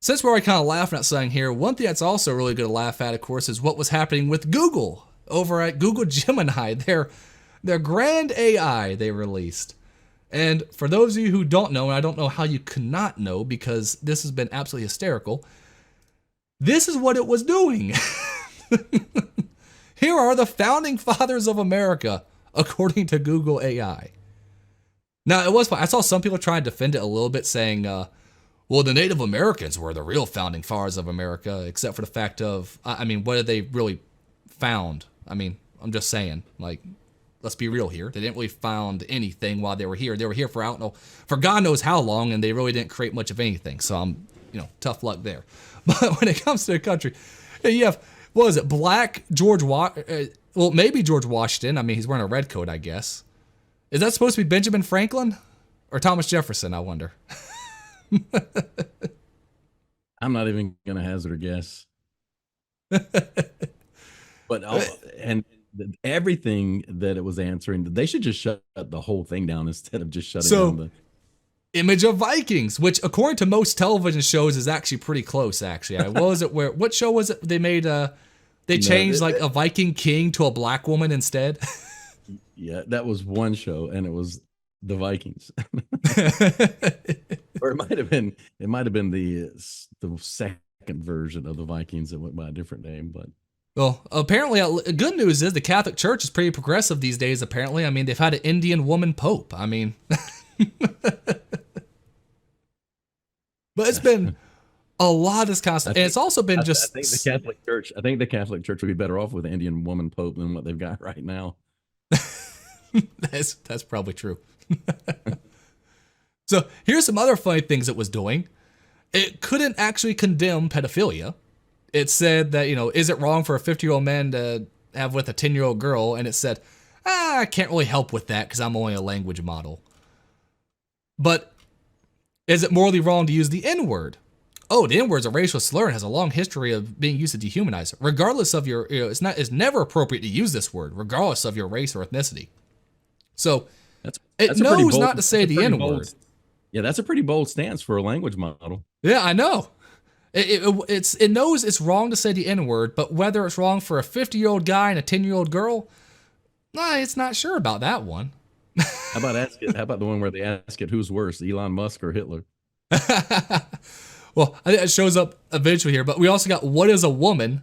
Since we're already kind of laughing at something here, one thing that's also really good to laugh at, of course, is what was happening with Google over at Google Gemini, their grand AI they released. And for those of you who don't know, and I don't know how you could not know because this has been absolutely hysterical, this is what it was doing. Here are the founding fathers of America, according to Google AI. Now, it was fun. I saw some people try to defend it a little bit, saying, well, the Native Americans were the real founding fathers of America, except for the fact of, I mean, what did they really found? I mean, I'm just saying, like, let's be real here. They didn't really found anything while they were here. They were here for, I don't know, for God knows how long, and they really didn't create much of anything. So I'm, tough luck there. But when it comes to the country, you have, what is it, Black George well, maybe George Washington. I mean, he's wearing a red coat, I guess. Is that supposed to be Benjamin Franklin or Thomas Jefferson, I wonder? I'm not even going to hazard a guess. But and everything that it was answering, they should just shut the whole thing down instead of just shutting down the image of Vikings, which according to most television shows is actually pretty close. Actually, what was it? What show was it? They made they changed like a Viking king to a black woman instead. Yeah, that was one show, and it was the Vikings. Or it might have been the second version of the Vikings that went by a different name, but. Well, apparently, good news is the Catholic Church is pretty progressive these days, apparently. I mean, they've had an Indian woman pope. I mean, but it's been a lot of this kind of stuff. And it's also been just... I think the Catholic Church would be better off with an Indian woman pope than what they've got right now. That's probably true. So here's some other funny things it was doing. It couldn't actually condemn pedophilia. It said that, is it wrong for a 50-year-old man to have with a 10-year-old girl? And it said, I can't really help with that because I'm only a language model. But is it morally wrong to use the N-word? Oh, the N-word is a racial slur and has a long history of being used to dehumanize. Regardless of your, it's never appropriate to use this word, regardless of your race or ethnicity. So it knows not to say the N-word. Yeah, that's a pretty bold stance for a language model. Yeah, I know. It knows it's wrong to say the N-word, but whether it's wrong for a 50-year-old guy and a 10-year-old girl, it's not sure about that one. How about the one where they ask it, who's worse, Elon Musk or Hitler? Well, I think it shows up eventually here, but we also got what is a woman,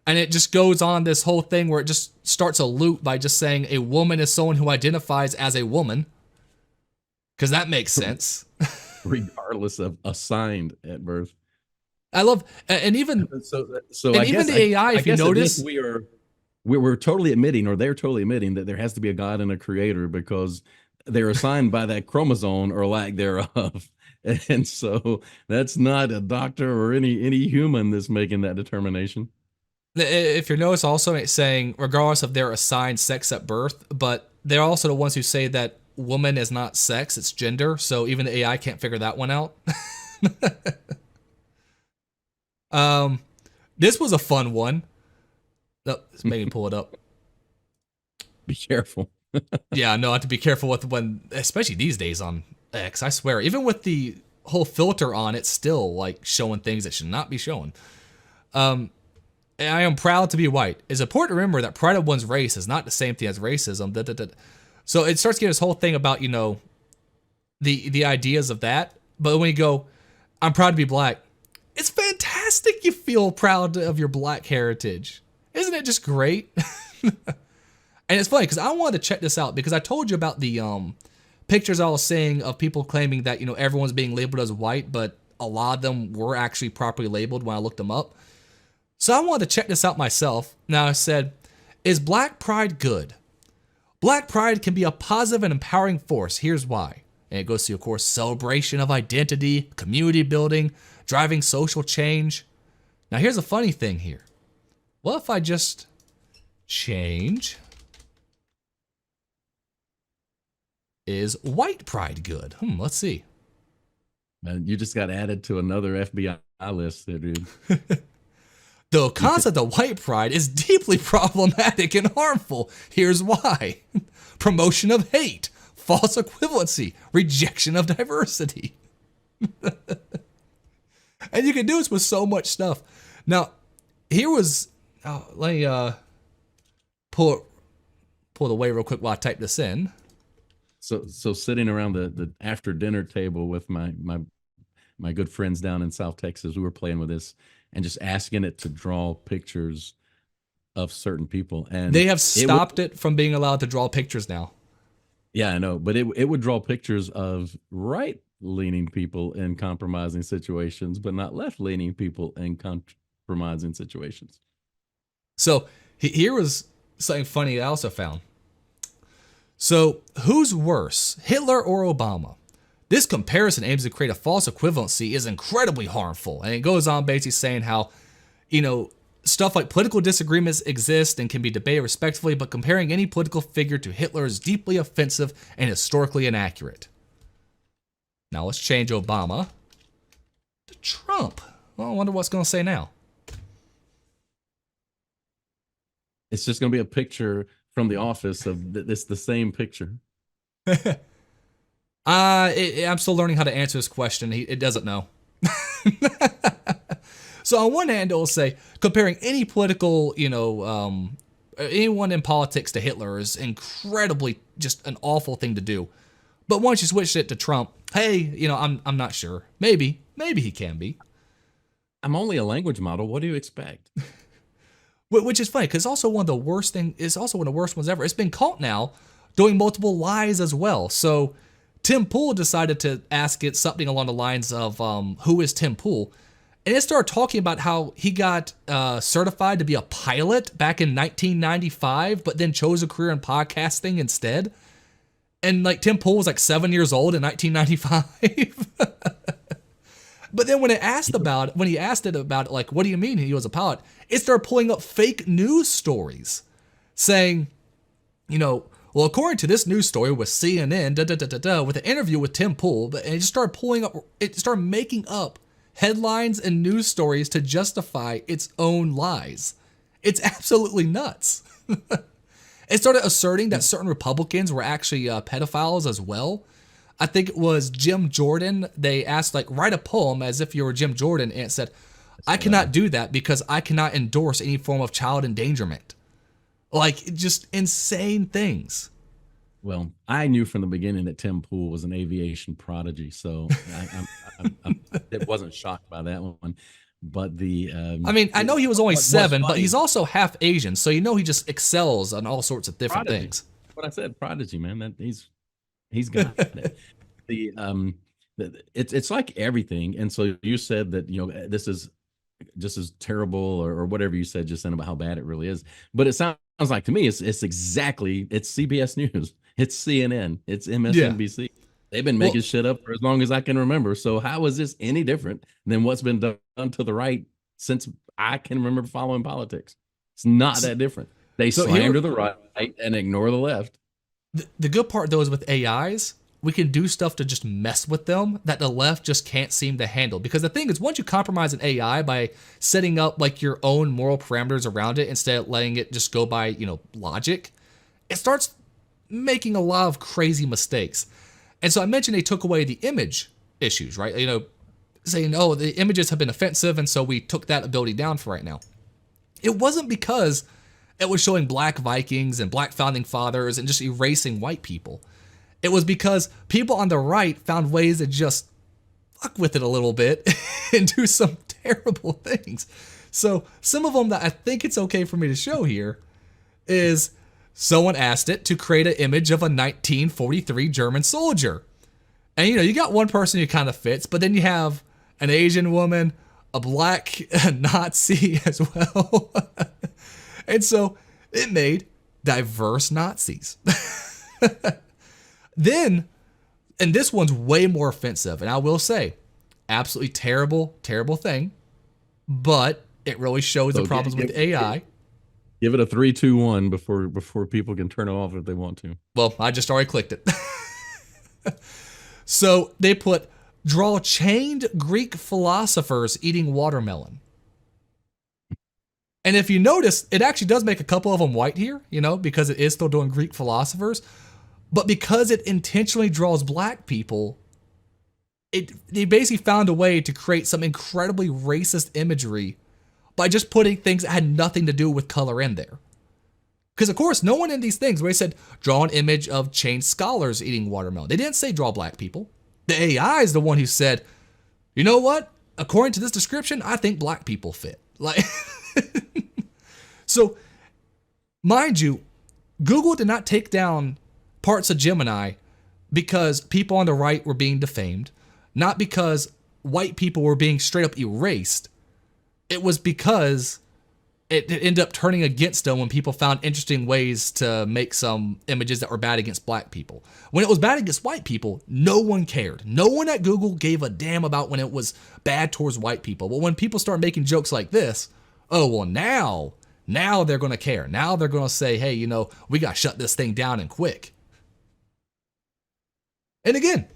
and it just goes on this whole thing where it just starts a loop by just saying a woman is someone who identifies as a woman, because that makes sense. Regardless of assigned at birth. I love, and even even the AI, if you notice, we're totally admitting, or they're totally admitting, that there has to be a God and a creator because they're assigned by that chromosome or lack thereof. And so that's not a doctor or any human that's making that determination. If you notice, also it's saying regardless of their assigned sex at birth, but they're also the ones who say that woman is not sex, it's gender. So even the AI can't figure that one out. This was a fun one. Oh, let's maybe pull it up. Be careful. Yeah, no, I have to be careful with when, especially these days on X. I swear, even with the whole filter on, it's still like showing things that should not be shown. I am proud to be white. It's important to remember that pride of one's race is not the same thing as racism. So it starts getting this whole thing about, the ideas of that. But when you go, I'm proud to be black, it's fantastic you feel proud of your black heritage. Isn't it just great? And it's funny because I wanted to check this out because I told you about the pictures I was seeing of people claiming that, everyone's being labeled as white, but a lot of them were actually properly labeled when I looked them up. So I wanted to check this out myself. Now I said, is black pride good? Black pride can be a positive and empowering force. Here's why. And it goes to, of course, celebration of identity, community building, driving social change. Now here's a funny thing here. What if I just change? Is white pride good? Let's see. Man, you just got added to another FBI list there, dude. The concept of white pride is deeply problematic and harmful. Here's why. Promotion of hate, false equivalency, rejection of diversity. And you can do this with so much stuff. Now, here was, let me pull it away real quick while I type this in. So sitting around the after dinner table with my good friends down in South Texas, we were playing with this and just asking it to draw pictures of certain people, and they have stopped it from being allowed to draw pictures now. Yeah, I know, but it would draw pictures of right-leaning people in compromising situations, but not left-leaning people in compromising situations. So here was something funny I also found. So who's worse, Hitler or Obama? This comparison aims to create a false equivalency is incredibly harmful. And it goes on basically saying how, stuff like political disagreements exist and can be debated respectfully, but comparing any political figure to Hitler is deeply offensive and historically inaccurate. Now let's change Obama to Trump. Well, I wonder what's going to say now. It's just going to be a picture from The Office of this, the same picture. I'm still learning how to answer this question. It doesn't know. So on one hand, it'll say comparing any political, anyone in politics to Hitler is incredibly just an awful thing to do. But once you switch it to Trump, hey, I'm not sure. Maybe he can be. I'm only a language model. What do you expect? Which is funny because it's also one of the worst ones ever. It's been caught now doing multiple lies as well. So Tim Pool decided to ask it something along the lines of, who is Tim Pool? And it started talking about how he got certified to be a pilot back in 1995, but then chose a career in podcasting instead. And Tim Pool was 7 years old in 1995. But then when he asked it about, what do you mean he was a pilot? It started pulling up fake news stories saying, well, according to this news story with CNN, with an interview with Tim Pool, and it started making up headlines and news stories to justify its own lies. It's absolutely nuts. It started asserting that certain Republicans were actually pedophiles as well. I think it was Jim Jordan. They asked, write a poem as if you were Jim Jordan, and it said, I cannot do that because I cannot endorse any form of child endangerment. Just insane things. Well, I knew from the beginning that Tim Pool was an aviation prodigy, so I wasn't shocked by that one. But I know he was only 7, but he's also half Asian, so he just excels on all sorts of different things. What I said, prodigy, man. That he's got it. It's like everything, and so you said that this is just as terrible or whatever you said just then about how bad it really is. But it sounds like to me it's CBS News. It's CNN. It's MSNBC. Yeah. They've been making shit up for as long as I can remember. So how is this any different than what's been done to the right since I can remember following politics? It's not that different. They slander the right and ignore the left. The good part, though, is with AIs, we can do stuff to just mess with them that the left just can't seem to handle. Because the thing is, once you compromise an AI by setting up your own moral parameters around it instead of letting it just go by, logic, it starts making a lot of crazy mistakes. And so I mentioned they took away the image issues, right? Saying, oh, the images have been offensive, and so we took that ability down for right now. It wasn't because it was showing black Vikings and black founding fathers and just erasing white people. It was because people on the right found ways to just fuck with it a little bit and do some terrible things. So some of them that I think it's okay for me to show here is someone asked it to create an image of a 1943 German soldier. And you got one person who kind of fits, but then you have an Asian woman, a black Nazi as well. And so it made diverse Nazis. Then, and this one's way more offensive, and I will say, absolutely terrible, terrible thing, but it really shows the problems with AI. Give it a 3, 2, 1 before people can turn it off if they want to. Well, I just already clicked it. So they put, draw chained Greek philosophers eating watermelon. And if you notice, it actually does make a couple of them white here, because it is still doing Greek philosophers. But because it intentionally draws black people, they basically found a way to create some incredibly racist imagery by just putting things that had nothing to do with color in there. Because, of course, no one in these things where they said, draw an image of chained scholars eating watermelon. They didn't say draw black people. The AI is the one who said, you know what? According to this description, I think black people fit. Like, so, mind you, Google did not take down parts of Gemini because people on the right were being defamed, not because white people were being straight up erased. It was because it ended up turning against them when people found interesting ways to make some images that were bad against black people. When it was bad against white people, no one cared. No one at Google gave a damn about when it was bad towards white people. But when people start making jokes like this, oh, well, now they're going to care. Now they're going to say, hey, you know, we got to shut this thing down and quick. And again,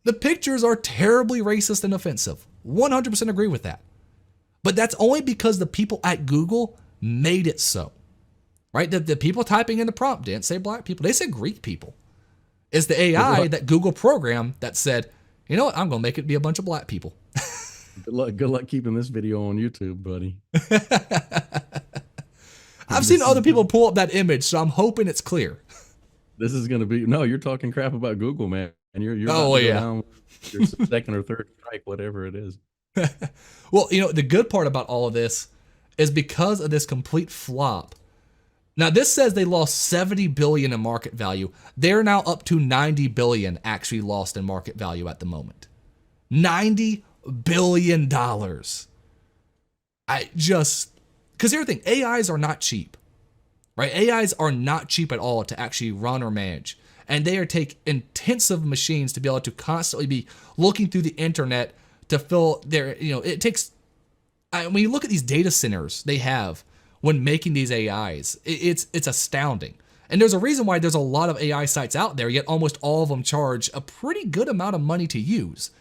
the pictures are terribly racist and offensive. 100% agree with that. But that's only because the people at Google made it so, right? The people typing in the prompt didn't say black people. They said Greek people. It's the AI that Google programmed that said, you know what, I'm going to make it be a bunch of black people. Good luck keeping this video on YouTube, buddy. I've seen other people pull up that image, so I'm hoping it's clear. This is going to be, no, you're talking crap about Google, man. And you're oh, yeah. down your second or third strike, whatever it is. Well, you know, the good part about all of this is because of this complete flop. Now, this says they lost 70 billion in market value. They're now up to 90 billion actually lost in market value at the moment. $90 billion. Because here's the thing, AIs are not cheap, right? AIs are not cheap at all to actually run or manage. And they take intensive machines to be able to constantly be looking through the internet to fill their, you know, it takes, when you look at these data centers they have when making these AIs, it's astounding. And there's a reason why there's a lot of AI sites out there, yet almost all of them charge a pretty good amount of money to use.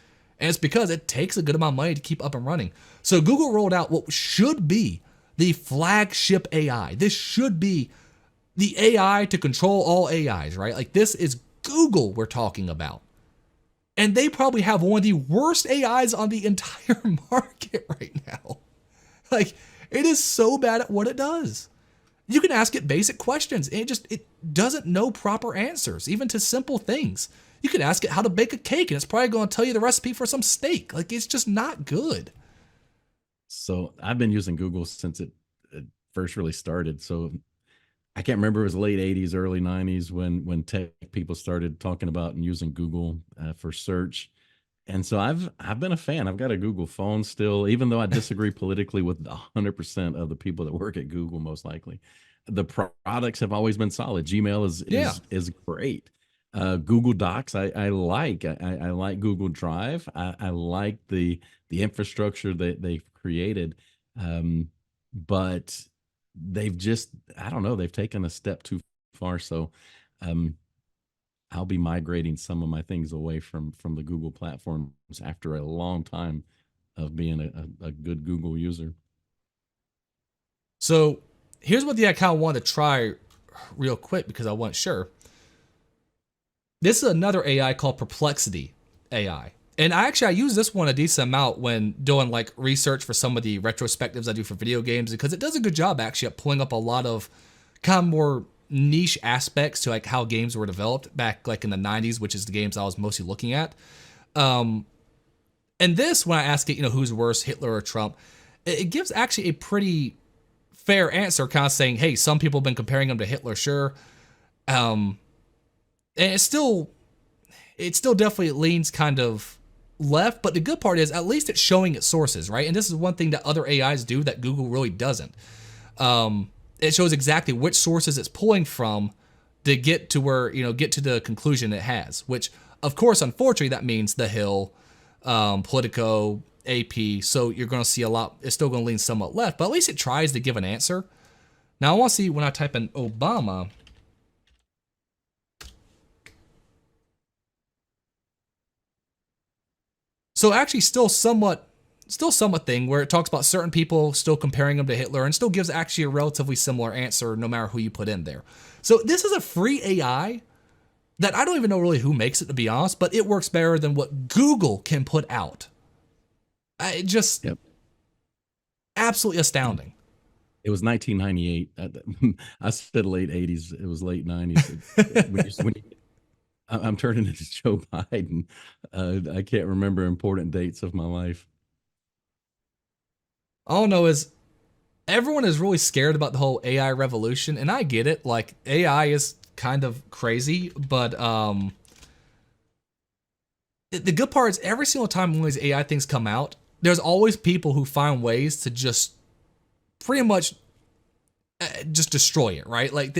And it's because it takes a good amount of money to keep up and running. So Google rolled out what should be the flagship AI. This should be the AI to control all AIs, right? Like, this is Google we're talking about. And they probably have one of the worst AIs on the entire market right now. Like, it is so bad at what it does. You can ask it basic questions, and it doesn't know proper answers, even to simple things. You can ask it how to bake a cake, and it's probably going to tell you the recipe for some steak. Like, it's just not good. So I've been using Google since it first really started. So I can't remember, it was late 80s, early 90s when tech people started talking about and using Google for search. And so I've been a fan. I've got a Google phone still, even though I disagree politically with 100% of the people that work at Google, most likely. The products have always been solid. Gmail is great. Google Docs, I like. I like Google Drive. I like the infrastructure that they've created. But they've just, I don't know, they've taken a step too far. So I'll be migrating some of my things away from the Google platforms after a long time of being a good Google user. So here's what I kind of wanted to try real quick because I wasn't sure. This is another AI called Perplexity AI. And I use this one a decent amount when doing like research for some of the retrospectives I do for video games, because it does a good job actually at pulling up a lot of kind of more niche aspects to like how games were developed back like in the 90s, which is the games I was mostly looking at. And this, when I ask it, you know, who's worse, Hitler or Trump, it gives actually a pretty fair answer, kind of saying, hey, some people have been comparing him to Hitler, sure. And it still definitely leans kind of left, but the good part is at least it's showing its sources, right? And this is one thing that other AIs do that Google really doesn't. It shows exactly which sources it's pulling from to get to where, you know, get to the conclusion it has, which of course, unfortunately, that means The Hill, Politico, AP. So you're going to see a lot, it's still going to lean somewhat left, but at least it tries to give an answer. Now I want to see when I type in Obama, so actually still somewhat thing where it talks about certain people still comparing him to Hitler and still gives actually a relatively similar answer no matter who you put in there. So this is a free AI that I don't even know really who makes it, to be honest, but it works better than what Google can put out. It just Yep. absolutely astounding. It was 1998. I said late 80s. It was late 90s. I'm turning into Joe Biden. I can't remember important dates of my life. All I know is everyone is really scared about the whole AI revolution, and I get it. Like AI is kind of crazy, but the good part is every single time one of these AI things come out, there's always people who find ways to just pretty much just destroy it, right? Like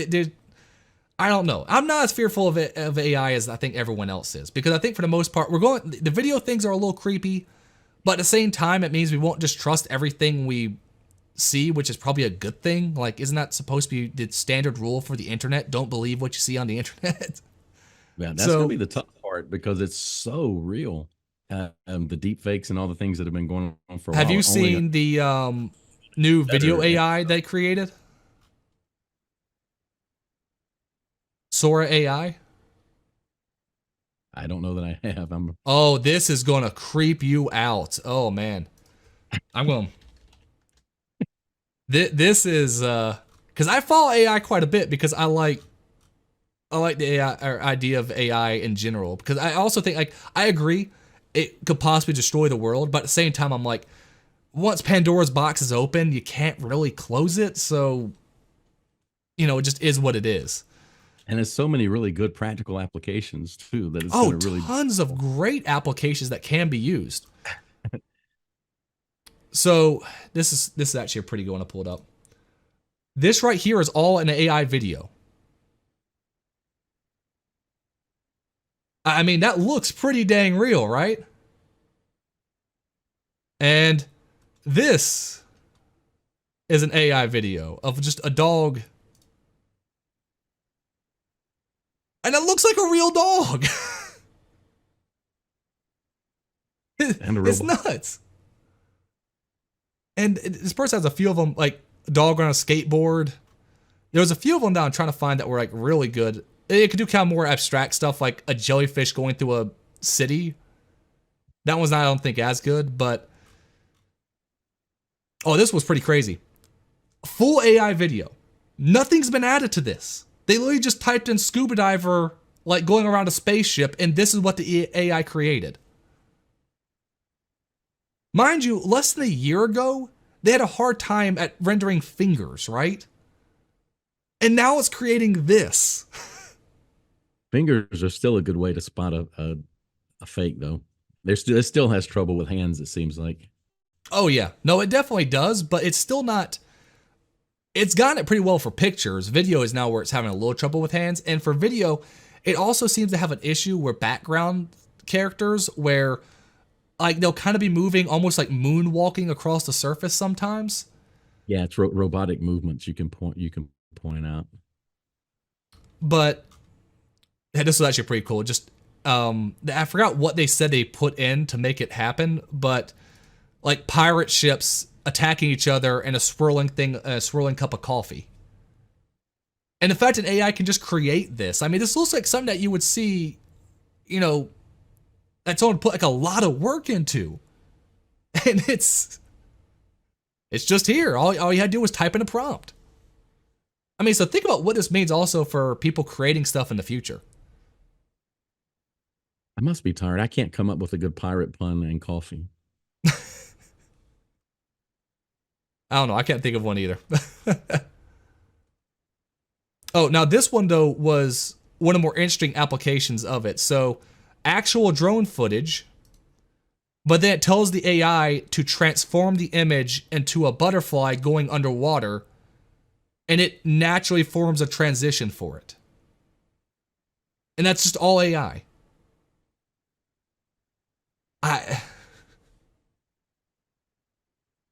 I don't know. I'm not as fearful of AI as I think everyone else is, because I think for the most part the video things are a little creepy, but at the same time it means we won't just trust everything we see, which is probably a good thing. Like, isn't that supposed to be the standard rule for the internet? Don't believe what you see on the internet. Yeah, that's going to be So the tough part because it's so real. The deep fakes and all the things that have been going on for a have while you are only seen the new video better. AI they created? Sora AI? I don't know that I have. Oh, this is gonna creep you out. Oh man. I'm going. This is because I follow AI quite a bit because I like the AI or idea of AI in general, because I also think, like, I agree it could possibly destroy the world, but at the same time I'm like, once Pandora's box is open, you can't really close it, so it just is what it is. And there's so many really good practical applications too that it's going Oh, to really. tons of great applications that can be used. So this is actually a pretty good one to pull it up. This right here is all an AI video. I mean, that looks pretty dang real, right? And this is an AI video of just a dog. And it looks like a real dog. And a It's robot. nuts. And this person has a few of them, like a dog on a skateboard. There was a few of them that I'm trying to find that were like really good. It could do kind of more abstract stuff, like a jellyfish going through a city. That one's not, I don't think, as good, but oh, this was pretty crazy. Full AI video. Nothing's been added to this. They literally just typed in scuba diver, like going around a spaceship, and this is what the AI created. Mind you, less than a year ago, they had a hard time at rendering fingers, right? And now it's creating this. Fingers are still a good way to spot a fake though. It still has trouble with hands. It seems like. Oh yeah, no, it definitely does, but it's still not. It's gotten it pretty well for pictures. Video is now where it's having a little trouble with hands, and for video, it also seems to have an issue where background characters, where like they'll kind of be moving almost like moonwalking across the surface sometimes. Yeah, it's robotic movements. You can point out. But this was actually pretty cool. Just I forgot what they said they put in to make it happen, but like pirate ships attacking each other and a swirling cup of coffee. And the fact that AI can just create this, I mean, this looks like something that you would see, you know, that someone put like a lot of work into, and it's just here. All you had to do was type in a prompt. I mean, so think about what this means also for people creating stuff in the future. I must be tired. I can't come up with a good pirate pun and coffee. I don't know. I can't think of one either. Oh, now this one though was one of the more interesting applications of it. So, actual drone footage, but then it tells the AI to transform the image into a butterfly going underwater, and it naturally forms a transition for it. And that's just all AI.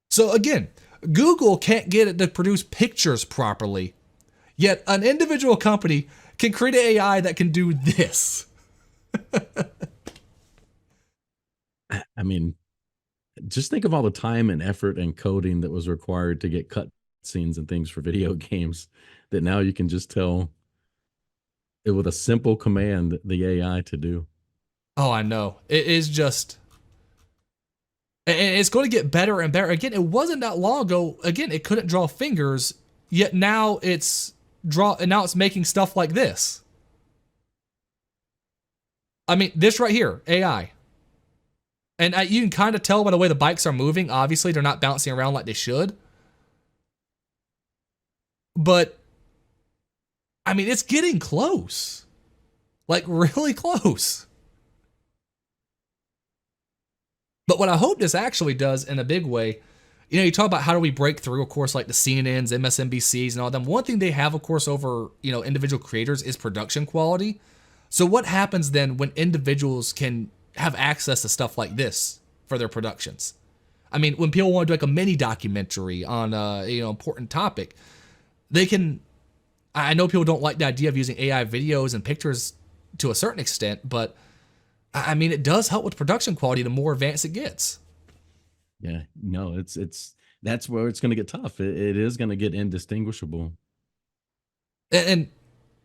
So again, Google can't get it to produce pictures properly, yet an individual company can create an AI that can do this. I mean, just think of all the time and effort and coding that was required to get cut scenes and things for video games that now you can just tell with a simple command, the AI to do. Oh, I know. It is just, and it's going to get better and better. Again, it wasn't that long ago. Again, it couldn't draw fingers, yet now and now it's making stuff like this. I mean, this right here, AI. And you can kind of tell by the way the bikes are moving. Obviously, they're not bouncing around like they should. But, I mean, it's getting close. Like, really close. But what I hope this actually does in a big way, you talk about how do we break through, of course, like the CNNs, MSNBCs, and all them. One thing they have, of course, over, individual creators is production quality. So what happens then when individuals can have access to stuff like this for their productions? I mean, when people want to do like a mini documentary on a important topic, they can. I know people don't like the idea of using AI videos and pictures to a certain extent, but I mean, it does help with production quality the more advanced it gets. Yeah, no, it's that's where it's going to get tough. It is going to get indistinguishable. And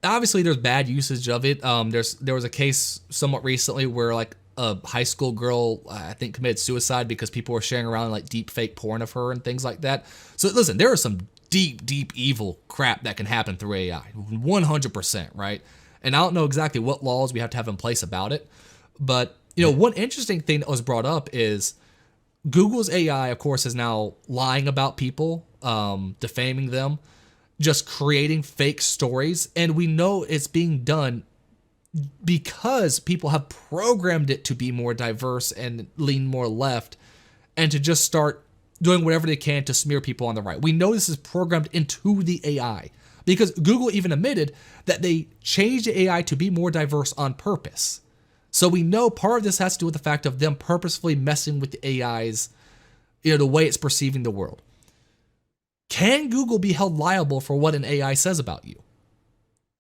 obviously, there's bad usage of it. There was a case somewhat recently where like a high school girl, I think, committed suicide because people were sharing around like deep fake porn of her and things like that. So listen, there is some deep evil crap that can happen through AI, 100%, right? And I don't know exactly what laws we have to have in place about it, but one interesting thing that was brought up is Google's AI, of course, is now lying about people, defaming them, just creating fake stories. And we know it's being done because people have programmed it to be more diverse and lean more left and to just start doing whatever they can to smear people on the right. We know this is programmed into the AI because Google even admitted that they changed the AI to be more diverse on purpose. So we know part of this has to do with the fact of them purposefully messing with the AI's, the way it's perceiving the world. Can Google be held liable for what an AI says about you?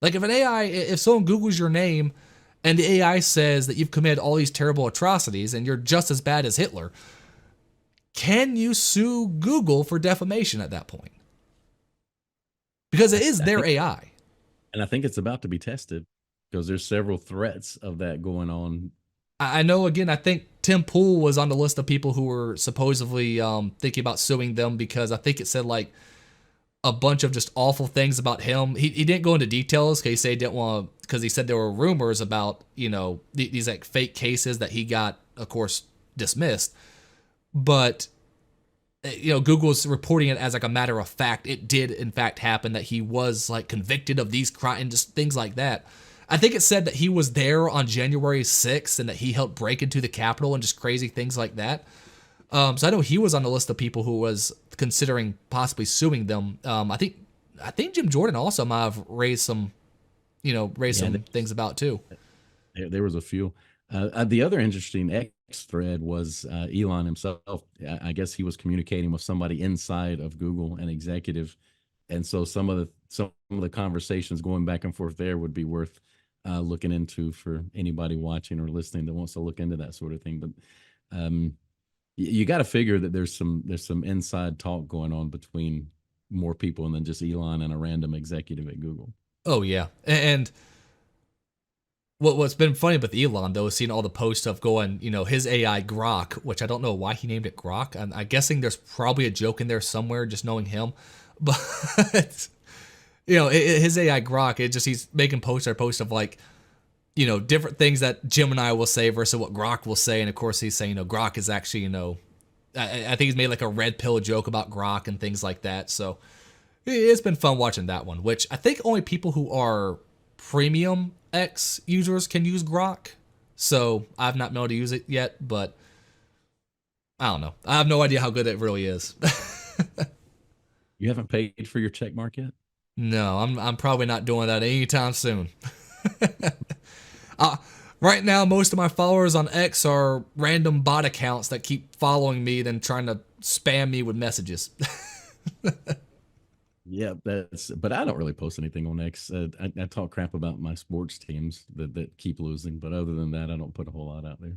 Like if someone Googles your name and the AI says that you've committed all these terrible atrocities and you're just as bad as Hitler, can you sue Google for defamation at that point? Because it is their AI. And I think it's about to be tested because there's several threats of that going on. I know, again, I think Tim Pool was on the list of people who were supposedly thinking about suing them because I think it said like a bunch of just awful things about him. He didn't go into details because he said he didn't want to, because he said there were rumors about, these like fake cases that he got, of course, dismissed. But, Google's reporting it as like a matter of fact. It did, in fact, happen that he was like convicted of these crimes and just things like that. I think it said that he was there on January 6th and that he helped break into the Capitol and just crazy things like that. So I know he was on the list of people who was considering possibly suing them. I think Jim Jordan also might have raised some things about too. There was a few. The other interesting X thread was Elon himself. I guess he was communicating with somebody inside of Google, an executive, and so some of the conversations going back and forth there would be worth looking into for anybody watching or listening that wants to look into that sort of thing. But you got to figure that there's some inside talk going on between more people than just Elon and a random executive at Google. Oh yeah, and what's been funny with Elon though is seeing all the posts of going, his AI Grok, which I don't know why he named it Grok. I'm guessing there's probably a joke in there somewhere, just knowing him, but. His AI Grok, he's making post of like, different things that Gemini will say versus what Grok will say. And of course he's saying, Grok is actually, I think he's made like a red pill joke about Grok and things like that. So it's been fun watching that one, which I think only people who are premium X users can use Grok. So I've not been able to use it yet, but I don't know. I have no idea how good it really is. You haven't paid for your check mark yet? No, I'm probably not doing that anytime soon. Right now, most of my followers on X are random bot accounts that keep following me, then trying to spam me with messages. Yeah, but I don't really post anything on X. I talk crap about my sports teams that keep losing, but other than that, I don't put a whole lot out there.